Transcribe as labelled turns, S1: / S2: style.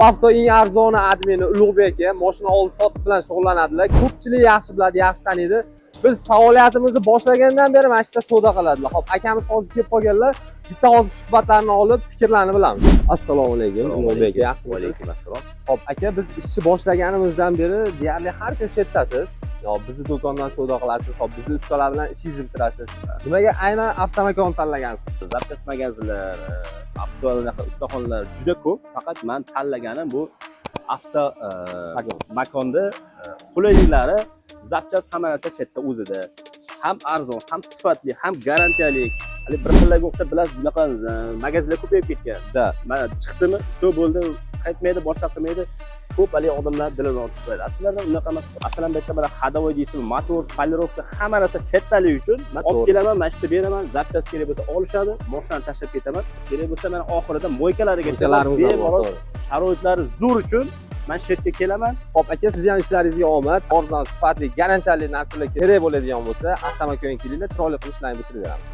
S1: Avto eng arzoni admini Ulug'bek mashina olib sotish bilan shug'ullanadilar. Ko'pchilik yaxshi biladi, yaxshi taniydi. Biz faoliyatimizni boshlagandan beri mana shu yerda savdo qiladilar. Hop, akamiz hozir kelib qolganlar. Bitta hozir suhbatlarni olib, fikrlarni bilamiz. Assalomu alaykum Ulug'bek. Yaxshimisiz?
S2: Va alaykum assalom.
S1: Hop, aka, biz ishni boshlaganimizdan beri deyarli har kun shu yerdasiz. Yo, bizni do'kondan savdo qilasiz, hop, bizni ustalar bilan ishingizni bitirasiz. Nimaga aynan avtomakon tanlagansiz?
S2: Zapchast magazinlar, ustaxonalar juda ko'p. Faqat men tanlaganim bu avto makonda qulayliklari, zapchast hamma narsa shu yerda o'zida. Ham arzon, ham sifatli, ham garantiyali. Hali bir xillarga o'xshab bilasiz, bunaqa magazinlar ko'payib ketgan. Mana chiqdimi, shu bo'ldi, qaytmaydi, boshqa qilmaydi. Ko'p hali odamlar dilini ortib qo'yadi. Aslida unaqa emas. Masalan, bu yerda mana hadovoy deysiz, motor, polirovka, hamma narsa chetdalik uchun men olib kelaman, mana shu yerda beraman, zapchast kerak bo'lsa olishadi, mashinani tashlab ketaman. Kerak bo'lsa men oxirida moykalariga bemalol sharoitlari zo'r uchun men shu yerga kelaman.
S1: Hop, aka, siz ham ishlaringizga omad. Arzon, sifatli, garantiyali narsalar kerak bo'ladigan bo'lsa, avtomakon kelinglar, chiroyli qilib ishlarni bitirib beramiz.